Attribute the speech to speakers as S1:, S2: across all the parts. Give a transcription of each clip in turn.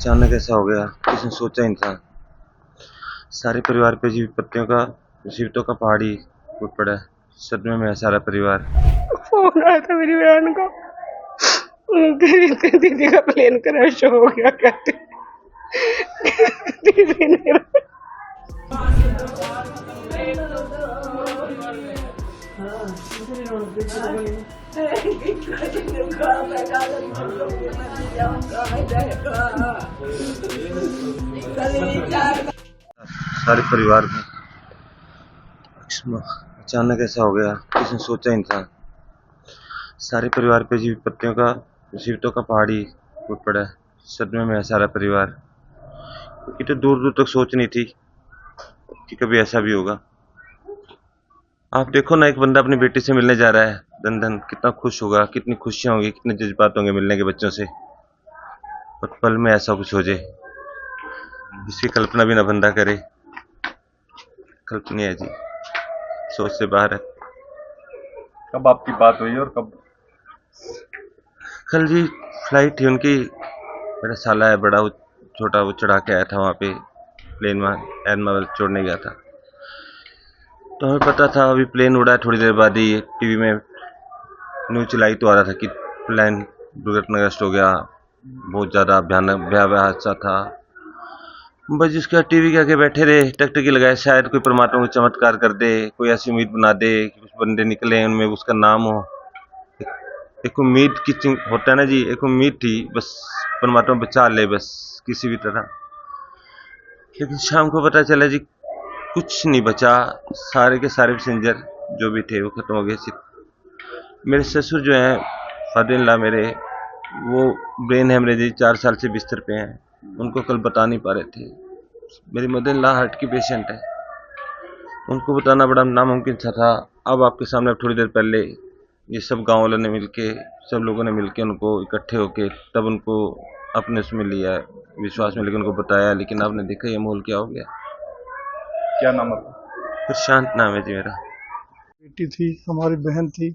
S1: अचानक ऐसा हो गया, किसी ने सोचा ही नहीं था। सारे परिवार पे विपत्तियों का, मुसीबतों का पहाड़ ही टूट पड़ा है। सदमे में है सारा परिवार।
S2: फोन आया था मेरी बहन को, तेरी दीदी का प्लेन क्रैश हो गया कहते। दीदी ने
S1: सारे परिवार में अचानक ऐसा हो गया, किसी ने सोचा ही नहीं था। सारे परिवार पे विपत्तियों का, मुसीबतों का पहाड़ ही टूट पड़ा है। सदमे में है सारा परिवार। क्योंकि तो दूर दूर तक सोच नहीं थी कि कभी ऐसा भी होगा। आप देखो ना, एक बंदा अपनी बेटी से मिलने जा रहा है, धन धन कितना खुश होगा, कितनी खुशियां होंगी, कितने जज्बात होंगे मिलने के बच्चों से। और पल में ऐसा कुछ हो जाए, इसकी कल्पना भी ना बंदा करे। कल्पनीय है जी, सोच से बाहर है।
S3: कब आपकी बात हुई और कब?
S1: कल जी फ्लाइट थी उनकी। मेरा साला है बड़ा, वो छोटा, वो चढ़ा के आया था वहाँ पे प्लेन में, एयरमावल छोड़ने गया था। तो हमें पता था अभी प्लेन उड़ा है, थोड़ी देर बाद ही टीवी में न्यूज चलाई तो आ रहा था कि प्लेन दुर्घटनाग्रस्त हो गया, बहुत ज़्यादा भयानक भयावह हादसा था। बस जिसके टीवी के आगे बैठे रहे, टकटकी लगाए, शायद कोई परमात्मा को चमत्कार कर दे, कोई ऐसी उम्मीद बना दे कि कुछ बंदे निकले उनमें उसका नाम हो। एक उम्मीद की होता है ना जी, एक उम्मीद थी, बस परमात्मा बचा ले बस किसी भी तरह। लेकिन शाम को पता चला जी कुछ नहीं बचा, सारे के सारे पैसेंजर जो भी थे वो खत्म हो गए। मेरे ससुर जो हैं, फादर इन लॉ मेरे, वो ब्रेन हेमरेज 4 साल से बिस्तर पे हैं। उनको कल बता नहीं पा रहे थे। मेरी मदर इन लॉ हार्ट की पेशेंट है, उनको बताना बड़ा नामुमकिन सा था। अब आपके सामने थोड़ी देर पहले ये सब गाँव वालों ने मिलके, सब लोगों ने मिलके उनको इकट्ठे होके तब उनको अपने उसमें लिया, विश्वास में लेकर उनको बताया। लेकिन आपने देखा ये माहौल क्या हो गया।
S3: क्या नाम है?
S1: प्रशांत नाम है जी मेरा।
S4: बेटी थी, हमारी बहन थी,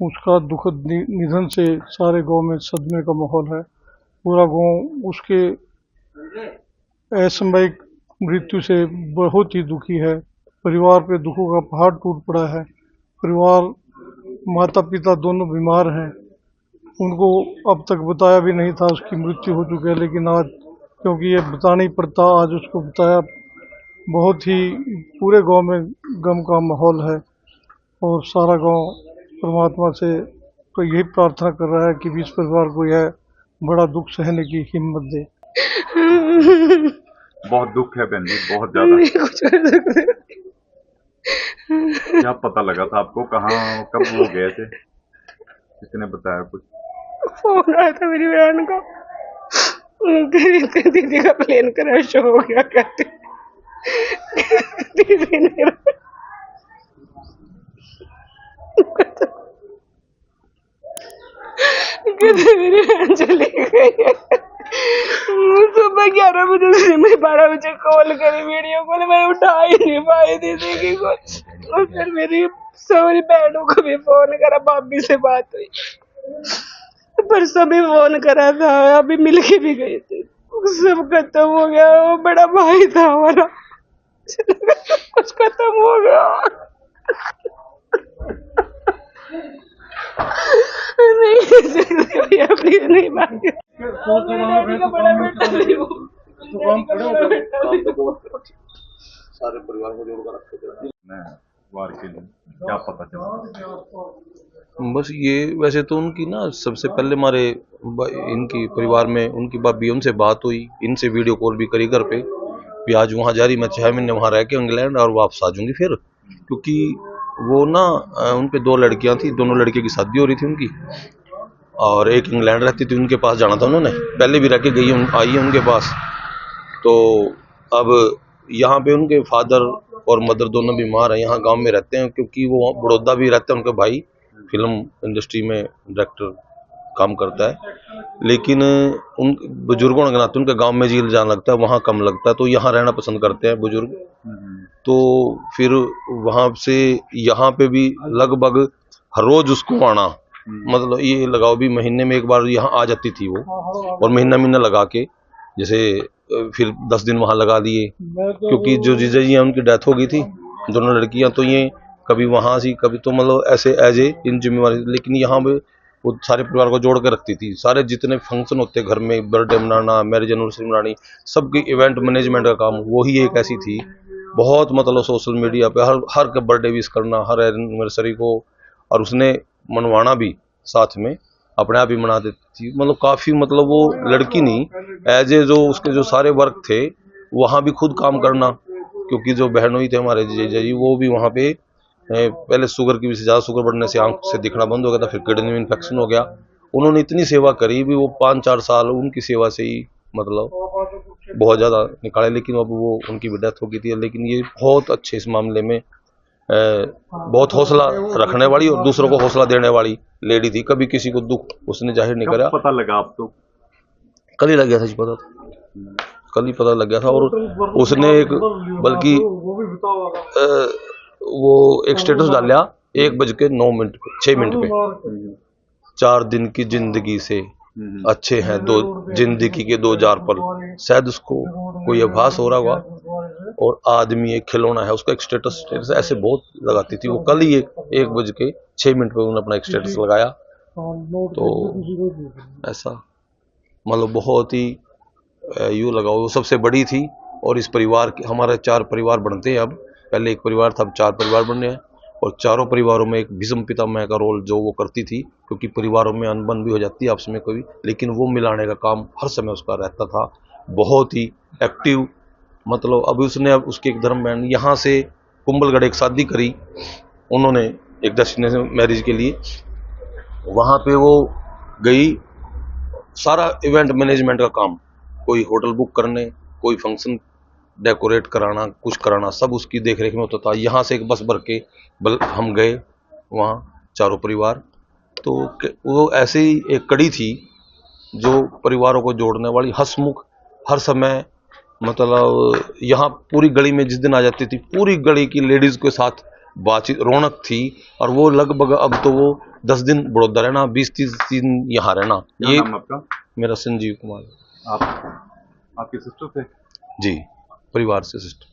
S4: उसका दुखद निधन से सारे गांव में सदमे का माहौल है। पूरा गांव उसके असामयिक मृत्यु से बहुत ही दुखी है। परिवार पे दुखों का पहाड़ टूट पड़ा है। परिवार, माता पिता दोनों बीमार हैं। उनको अब तक बताया भी नहीं था उसकी मृत्यु हो चुकी है, लेकिन आज क्योंकि ये बताना ही पड़ता, आज उसको बताया। बहुत ही पूरे गांव में गम का माहौल है और सारा गांव परमात्मा से तो यही प्रार्थना कर रहा है कि इस परिवार को यह बड़ा दुख सहने की हिम्मत दे।
S3: बहुत दुख है बहन जी, बहुत ज्यादा। क्या पता लगा था आपको, कहाँ कब वो गए थे, किसने बताया कुछ?
S2: फोन आया था मेरी बहन को, तेरी दीदी का प्लेन क्रैश हो गया कहते। दीदी ने मेरी बहन चली गई है। सुबह 11 बजे से मैं 12 बजे कॉल करी, वीडियो कॉल, मैं उठा ही नहीं पाई दीदी की कॉल। और फिर मेरी सारी बहनों को भी फोन करा, भाभी से बात हुई, परसों भी फोन करा था, अभी मिलके भी गए थे। सब खत्म हो गया। वो बड़ा भाई था हमारा, कुछ खत्म हो गया। नहीं प्लीज नहीं मांगे।
S3: सारे परिवार को जोड़कर रखे वार के लिए क्या पता चला?
S5: बस ये, वैसे तो उनकी ना सबसे पहले हमारे इनकी परिवार में उनकी भाभी, उनसे बात हुई, इनसे वीडियो कॉल भी करी घर पे भी आज वहाँ जा रही, मैं 6 महीने वहाँ रह के इंग्लैंड और वापस आ जाऊंगी फिर। क्योंकि वो ना उन पे 2 लड़कियां थी, दोनों लड़के की शादी हो रही थी उनकी, और एक इंग्लैंड रहती थी, उनके पास जाना था। उन्होंने पहले भी रह के गई, आई है उनके पास। तो अब यहाँ पे उनके फादर और मदर दोनों बीमार हैं, यहाँ गांव में रहते हैं, क्योंकि वो बड़ौदा भी रहते हैं। उनके भाई फिल्म इंडस्ट्री में डायरेक्टर काम करता है, लेकिन उन बुजुर्गों के नाते उनके गांव में जी जाना लगता है, वहाँ कम लगता है, तो यहाँ रहना पसंद करते हैं बुजुर्ग। तो फिर वहाँ से यहाँ पे भी लगभग हर रोज उसको आना, मतलब ये लगाओ भी महीने में एक बार यहाँ आ जाती थी वो, और महीना महीना लगा के जैसे फिर 10 दिन वहाँ लगा दिए, क्योंकि जो जीजा जी हैं उनकी डेथ हो गई थी, दोनों लड़कियां, तो ये कभी वहाँ सी कभी तो मतलब ऐसे एज ए इन जिम्मेवारी, लेकिन यहाँ पे वो सारे परिवार को जोड़ के रखती थी। सारे जितने फंक्शन होते घर में, बर्थडे मनाना, मैरिज एनिवर्सरी मनानी, सबकी इवेंट मैनेजमेंट का काम वो ही एक ऐसी थी। बहुत मतलब सोशल मीडिया पे हर का बर्थडे विश करना, हर एनिवर्सरी को, और उसने मनवाना भी साथ में अपने आप ही मना देती थी। मतलब काफी मतलब वो लड़की नहीं, एज ए जो उसके जो सारे वर्क थे वहाँ भी खुद काम करना, क्योंकि जो बहनों ही थे हमारे जीजा जी वो भी वहाँ पे पहले शुगर की वजह से, ज़्यादा शुगर बढ़ने से आंख से दिखना बंद हो गया था, फिर किडनी में इन्फेक्शन हो गया। उन्होंने इतनी सेवा करी भी, वो 5-4 साल उनकी सेवा से ही मतलब बहुत ज़्यादा निकाले, लेकिन अब वो उनकी भी डेथ हो गई थी। लेकिन ये बहुत अच्छे इस मामले में बहुत हौसला रखने वाली और दूसरों को हौसला देने वाली लेडी थी। कभी किसी को दुख उसने जाहिर नहीं करा।
S3: पता लगा आपको?
S5: कल ही लग गया था जी, पता था, कल ही पता लग गया था। और उसने एक बल्कि वो एक स्टेटस डाला 1:09 पे 6 मिनट पे, 4 दिन की जिंदगी से अच्छे हैं जिंदगी के 2000 पल। शायद उसको कोई आभास हो रहा होगा, और आदमी एक खिलौना है, उसका एक स्टेटस ऐसे बहुत लगाती थी वो। कल ही 1:06 पे उन्होंने अपना एक स्टेटस लगाया। तो ऐसा मतलब बहुत ही यूँ लगाओ वो सबसे बड़ी थी। और इस परिवार के हमारे 4 परिवार बनते हैं अब, पहले एक परिवार था, अब 4 परिवार बने हैं। और चारों परिवारों में एक भीष्म पितामह का रोल जो वो करती थी, क्योंकि परिवारों में अनबन भी हो जाती है आपस में कभी, लेकिन वो मिलाने का काम हर समय उसका रहता था। बहुत ही एक्टिव, मतलब अभी उसने अब उसकी एक धर्म बहन यहाँ से कुंभलगढ़ एक शादी करी उन्होंने एक डेस्टिनेशन मैरिज के लिए, वहाँ पे वो गई, सारा इवेंट मैनेजमेंट का काम, कोई होटल बुक करने, कोई फंक्शन डेकोरेट कराना, कुछ कराना, सब उसकी देखरेख में होता था। यहाँ से एक बस भर के हम गए वहाँ चारों परिवार। तो वो ऐसे ही एक कड़ी थी जो परिवारों को जोड़ने वाली, हंसमुख, हर समय मतलब यहाँ पूरी गली में जिस दिन आ जाती थी पूरी गली की लेडीज के साथ बातचीत, रौनक थी। और वो लगभग अब तो वो 10 दिन बड़ौदा रहना, 20-30 दिन यहाँ रहना। ये
S3: आपका?
S5: मेरा संजीव कुमार।
S3: आप आपके सिस्टर थे?
S5: जी, परिवार से सिस्टर।